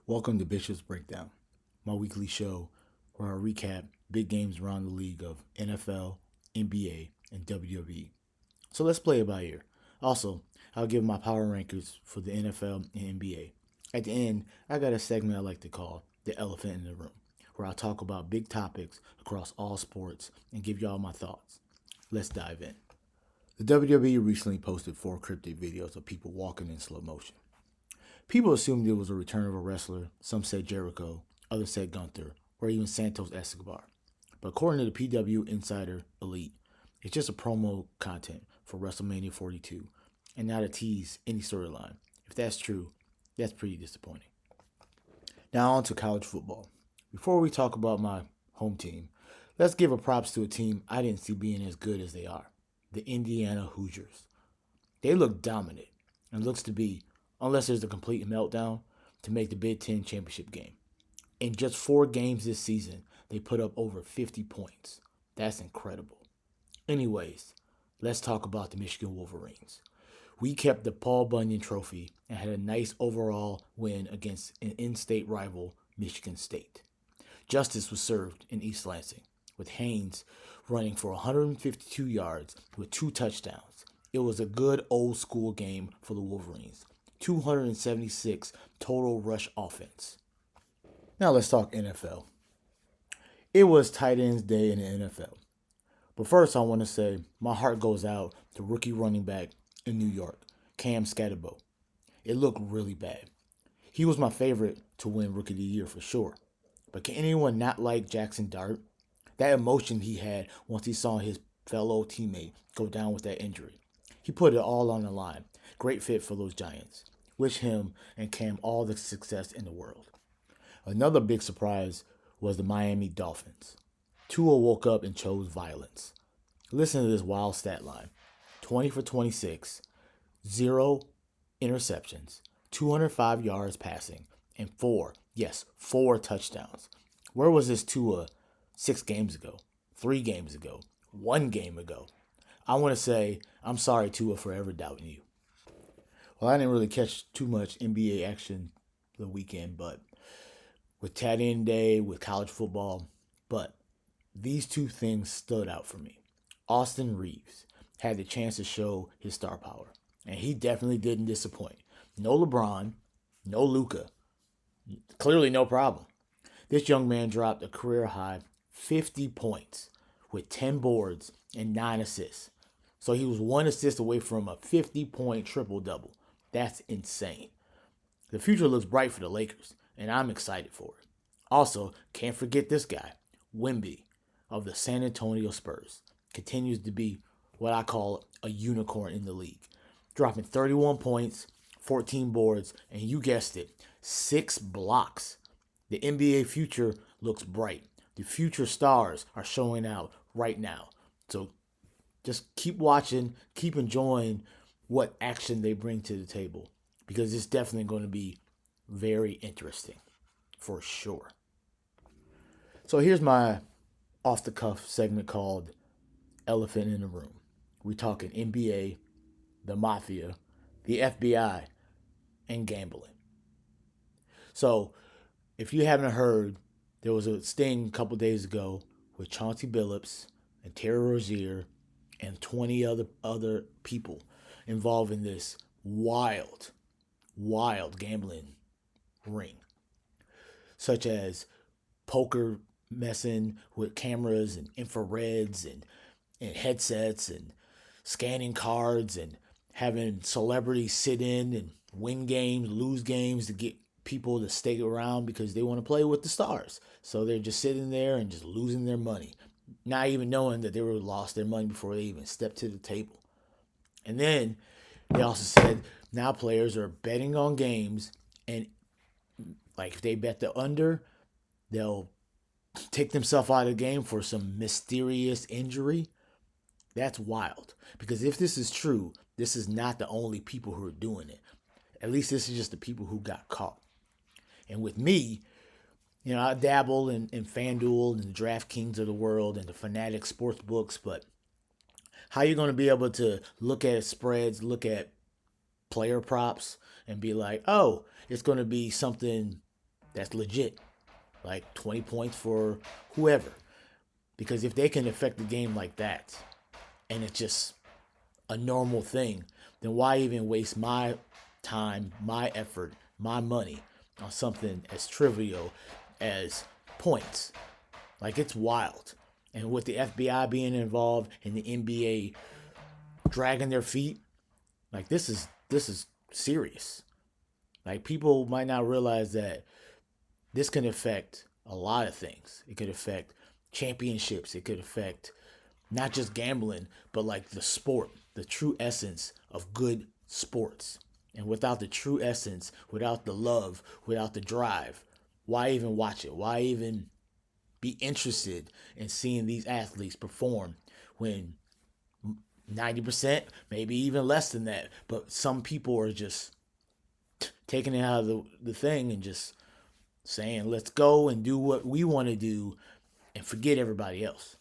Welcome to Bishop's Breakdown, my weekly show where I recap big games around the league of NFL, NBA, and WWE. So let's play it by ear. Also, I'll give my power rankings for the NFL and NBA. At the end, I got a segment I like to call the elephant in the room, where I talk about big topics across all sports and give y'all my thoughts. Let's dive in. The WWE recently posted 4 cryptic videos of people walking in slow motion. People assumed it was a return of a wrestler. Some said Jericho, others said Gunther, or even Santos Escobar. But according to the PW Insider Elite, it's just a promo content for WrestleMania 42 and not a tease any storyline. If that's true, that's pretty disappointing. Now on to college football. Before we talk about my home team, let's give a props to a team I didn't see being as good as they are, the Indiana Hoosiers. They look dominant and looks to be, unless there's a complete meltdown, to make the Big Ten championship game. In just 4 games this season, they put up over 50 points. That's incredible. Anyways, let's talk about the Michigan Wolverines. We kept the Paul Bunyan Trophy and had a nice overall win against an in-state rival, Michigan State. Justice was served in East Lansing, with Haynes running for 152 yards with 2 touchdowns. It was a good old school game for the Wolverines. 276 total rush offense. Now let's talk NFL. It was tight ends day in the NFL. But first I want to say my heart goes out to rookie running back in New York, Cam Scatterbo. It looked really bad. He was my favorite to win Rookie of the Year for sure. But can anyone not like Jackson Dart? That emotion he had once he saw his fellow teammate go down with that injury. He put it all on the line. Great fit for those Giants. Wish him and Cam all the success in the world. Another big surprise was the Miami Dolphins. Tua woke up and chose violence. Listen to this wild stat line. 20 for 26, 0 interceptions, 205 yards passing, and 4 touchdowns. Where was this Tua 6 games ago, 3 games ago, 1 game ago? I want to say, I'm sorry, Tua, for ever doubting you. Well, I didn't really catch too much NBA action the weekend, but with tight end day, with college football, but these 2 things stood out for me. Austin Reeves had the chance to show his star power, and he definitely didn't disappoint. No LeBron, no Luka, clearly no problem. This young man dropped a career high 50 points with 10 boards and 9 assists. So he was 1 assist away from a 50-point triple-double. That's insane. The future looks bright for the Lakers, and I'm excited for it. Also, can't forget this guy, Wemby of the San Antonio Spurs. Continues to be what I call a unicorn in the league. Dropping 31 points, 14 boards, and you guessed it, 6 blocks. The NBA future looks bright. The future stars are showing out right now. So just keep watching, keep enjoying what action they bring to the table, because it's definitely going to be very interesting for sure. So here's my off the cuff segment called Elephant in the Room. We're talking NBA, the Mafia, the FBI, and gambling. So if you haven't heard, there was a sting a couple days ago with Chauncey Billups and Terry Rozier and 20 other people involved in this wild gambling ring, such as poker messing with cameras and infrareds and headsets and scanning cards and having celebrities sit in and win games, lose games to get people to stay around because they want to play with the stars. So they're just sitting there and just losing their money, not even knowing that they were lost their money before they even stepped to the table. And then they also said now players are betting on games, and like if they bet the under, they'll take themselves out of the game for some mysterious injury. That's wild. Because if this is true, this is not the only people who are doing it. At least this is just the people who got caught. And with me, I dabble in FanDuel and the DraftKings of the world and the Fanatic sports books, but how you going to be able to look at spreads, look at player props, and be like, oh, it's going to be something that's legit. Like 20 points for whoever. Because if they can affect the game like that, and it's just a normal thing, then why even waste my time, my effort, my money on something as trivial as points? Like, it's wild. And with the FBI being involved and the NBA dragging their feet, like this is serious. Like, people might not realize that this can affect a lot of things. It could affect championships. It could affect not just gambling, but like the sport, the true essence of good sports. And without the true essence, without the love, without the drive, why even watch it? Why even be interested in seeing these athletes perform when 90%, maybe even less than that, but some people are just taking it out of the thing and just saying, let's go and do what we want to do and forget everybody else.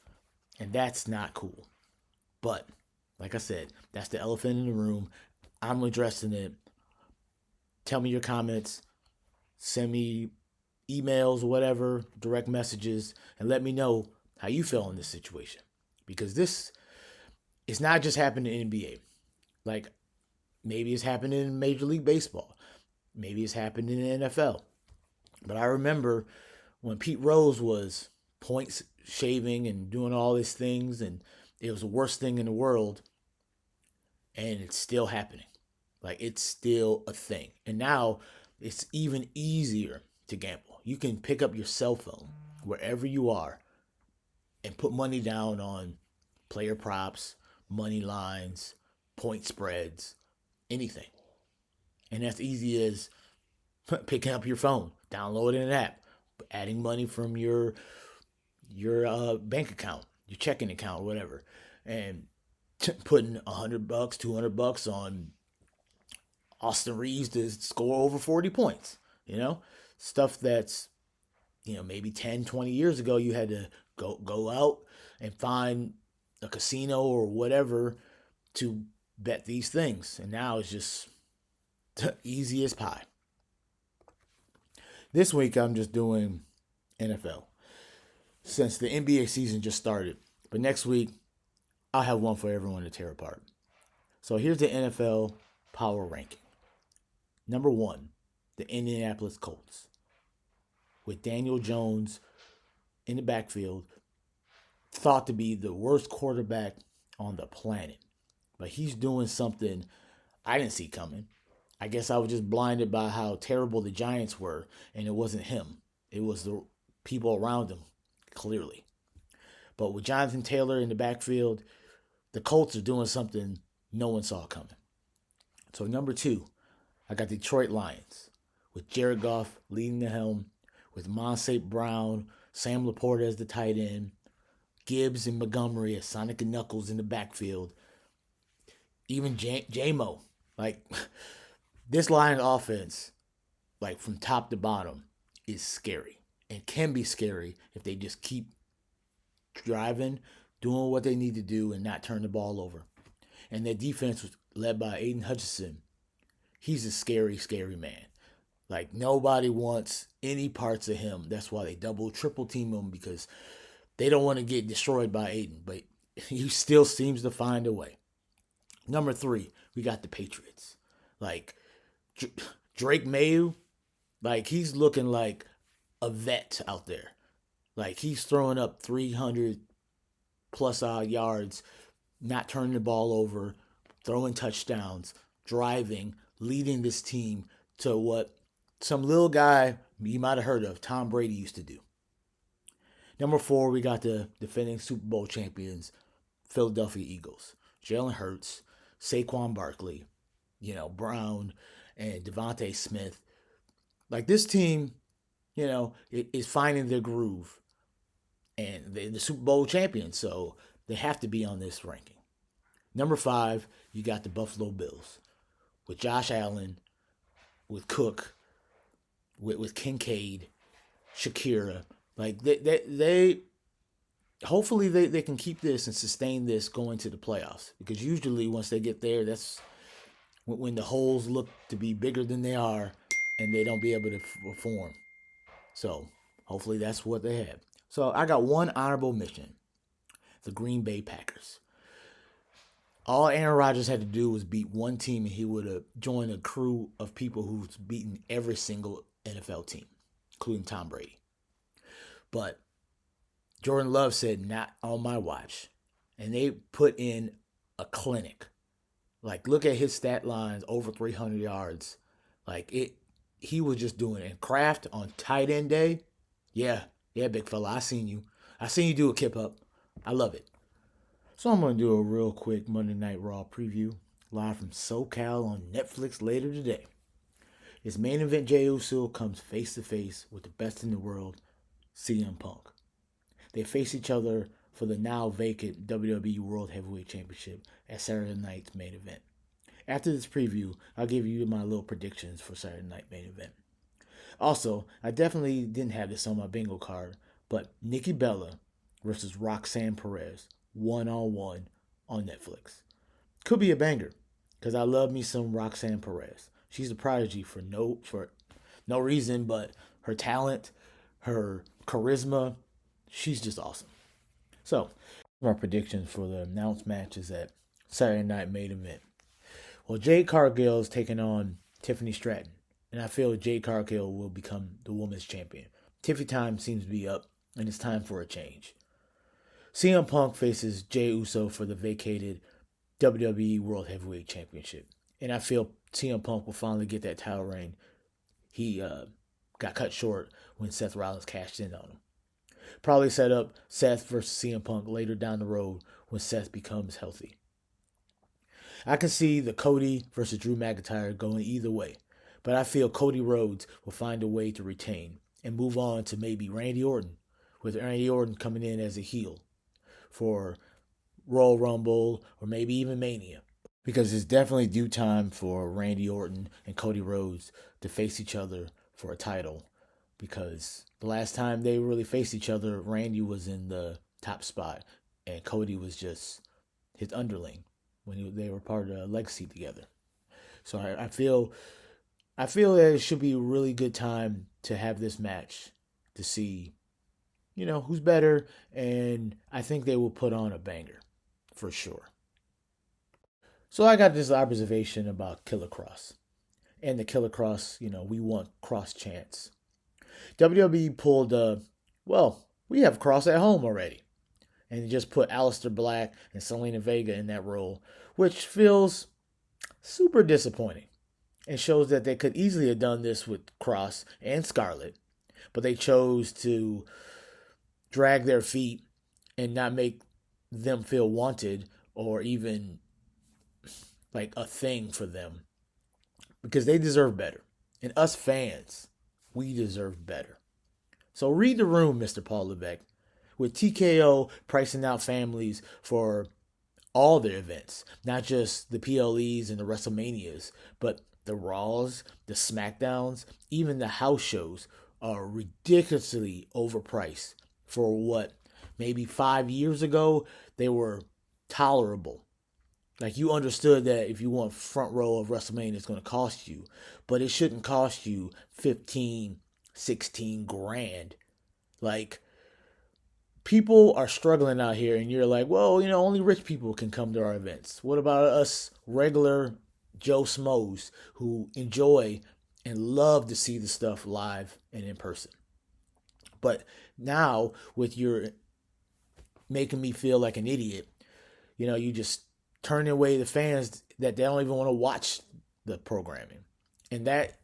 And that's not cool. But like I said, that's the elephant in the room. I'm addressing it. Tell me your comments. Send me emails, whatever, direct messages, and let me know how you feel in this situation. Because this is not just happening in the NBA. Like, maybe it's happening in Major League Baseball. Maybe it's happening in the NFL. But I remember when Pete Rose was points shaving and doing all these things, and it was the worst thing in the world, and it's still happening. Like, it's still a thing. And now it's even easier to gamble. You can pick up your cell phone wherever you are and put money down on player props, money lines, point spreads, anything. And that's easy as picking up your phone, downloading an app, adding money from your bank account, your checking account, whatever, and putting $100, $200 on Austin Reeves to score over 40 points. Stuff that's maybe 10, 20 years ago you had to go out and find a casino or whatever to bet these things, and now it's just easy as pie. This week I'm just doing NFL since the NBA season just started. But next week I'll have one for everyone to tear apart. So here's the NFL power ranking. Number 1, the Indianapolis Colts, with Daniel Jones in the backfield, thought to be the worst quarterback on the planet. But he's doing something I didn't see coming. I guess I was just blinded by how terrible the Giants were, and it wasn't him. It was the people around him, clearly. But with Jonathan Taylor in the backfield, the Colts are doing something no one saw coming. So number 2, I got Detroit Lions, with Jared Goff leading the helm, with Monsei Brown, Sam Laporta as the tight end, Gibbs and Montgomery as Sonic and Knuckles in the backfield, even J-Mo. Like, this Lions offense, like from top to bottom, is scary. And can be scary if they just keep driving, doing what they need to do, and not turn the ball over. And their defense was led by Aiden Hutchinson. He's a scary, scary man. Like, nobody wants any parts of him. That's why they double, triple team him, because they don't want to get destroyed by Aiden. But he still seems to find a way. Number 3, we got the Patriots. Like, Drake Mayu, like, he's looking like a vet out there. Like, he's throwing up 300 plus odd yards, not turning the ball over, throwing touchdowns, driving, leading this team to what some little guy you might have heard of, Tom Brady, used to do. Number 4, we got the defending Super Bowl champions, Philadelphia Eagles. Jalen Hurts, Saquon Barkley, Brown, and Devontae Smith. Like, this team, is finding their groove. And they're the Super Bowl champions, so they have to be on this ranking. Number 5, you got the Buffalo Bills, with Josh Allen, with Cook, with Kincaid, Shakira. Like, they hopefully they can keep this and sustain this going to the playoffs. Because usually once they get there, that's when the holes look to be bigger than they are and they don't be able to perform. So hopefully that's what they have. So I got one honorable mention: the Green Bay Packers. All Aaron Rodgers had to do was beat one team, and he would have joined a crew of people who's beaten every single NFL team, including Tom Brady. But Jordan Love said, "Not on my watch," and they put in a clinic. Like, look at his stat lines: over 300 yards. Like it, he was just doing it. And Kraft on tight end day, yeah, yeah, big fella, I seen you do a kip up. I love it. So I'm gonna do a real quick Monday Night Raw preview live from SoCal on Netflix later today. His main event, Jey Uso, comes face to face with the best in the world, CM Punk. They face each other for the now vacant WWE World Heavyweight Championship at Saturday night's main event. After this preview, I'll give you my little predictions for Saturday night main event. Also, I definitely didn't have this on my bingo card, but Nikki Bella versus Roxanne Perez, one on Netflix. Could be a banger, because I love me some Roxanne Perez. She's a prodigy for no reason, but her talent, her charisma, she's just awesome. So, my predictions for the announced matches at Saturday Night Main Event. Well, Jade Cargill is taking on Tiffany Stratton, and I feel Jade Cargill will become the women's champion. Tiffany time seems to be up, and it's time for a change. CM Punk faces Jey Uso for the vacated WWE World Heavyweight Championship, and I feel CM Punk will finally get that title reign. He got cut short when Seth Rollins cashed in on him. Probably set up Seth versus CM Punk later down the road when Seth becomes healthy. I can see the Cody versus Drew McIntyre going either way, but I feel Cody Rhodes will find a way to retain and move on to maybe Randy Orton, with Randy Orton coming in as a heel for Royal Rumble or maybe even Mania. Because it's definitely due time for Randy Orton and Cody Rhodes to face each other for a title. Because the last time they really faced each other, Randy was in the top spot and Cody was just his underling when they were part of Legacy together. So I feel that it should be a really good time to have this match to see, who's better, and I think they will put on a banger for sure. So I got this observation about Killer Cross. And the Killer Cross, we want cross chants. WWE pulled we have Cross at home already. And just put Aleister Black and Selena Vega in that role, which feels super disappointing. And shows that they could easily have done this with Cross and Scarlett, but they chose to drag their feet and not make them feel wanted or even like a thing for them, because they deserve better. And us fans, we deserve better. So read the room, Mr. Paul Levesque, with TKO pricing out families for all their events, not just the PLEs and the WrestleManias, but the Raws, the SmackDowns, even the house shows are ridiculously overpriced for what maybe 5 years ago they were tolerable. Like, you understood that if you want front row of WrestleMania, it's going to cost you, but it shouldn't cost you 15, 16 grand. Like, people are struggling out here, and you're like, well, only rich people can come to our events. What about us regular Joe Schmoes who enjoy and love to see the stuff live and in person? But now, with your making me feel like an idiot, you just turning away the fans that they don't even want to watch the programming. And that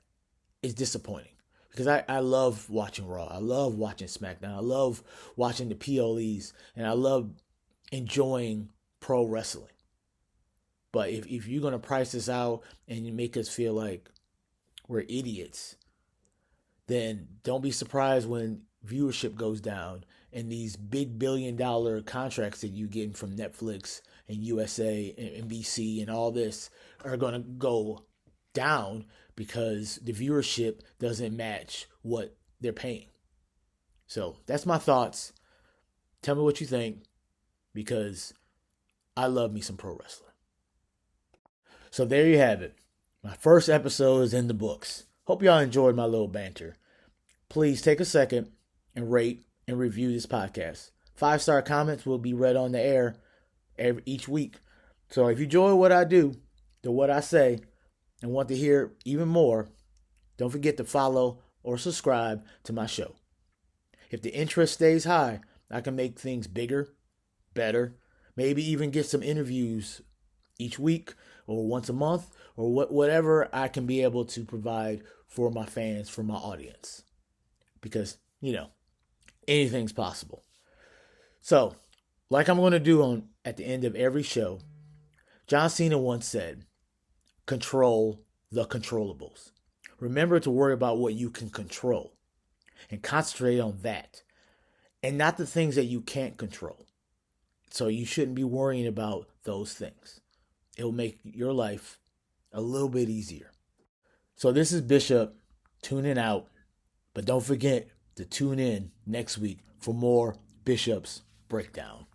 is disappointing, because I love watching Raw. I love watching SmackDown. I love watching the PLEs, and I love enjoying pro wrestling. But if you're going to price this out and you make us feel like we're idiots, then don't be surprised when viewership goes down and these big $billion contracts that you're getting from Netflix and USA and NBC and all this are going to go down because the viewership doesn't match what they're paying. So that's my thoughts. Tell me what you think, because I love me some pro wrestling. So there you have it. My first episode is in the books. Hope y'all enjoyed my little banter. please take a second and rate and review this podcast. 5-star comments will be read on the air each week. So if you enjoy what I do, what I say, and want to hear even more, don't forget to follow or subscribe to my show. If the interest stays high, I can make things bigger, better, maybe even get some interviews each week or once a month or whatever I can be able to provide for my fans, for my audience. Because, anything's possible. So, like I'm going to do at the end of every show, John Cena once said, control the controllables. Remember to worry about what you can control and concentrate on that and not the things that you can't control. So you shouldn't be worrying about those things. It will make your life a little bit easier. So this is Bishop tuning out, but don't forget to tune in next week for more Bishop's Breakdown.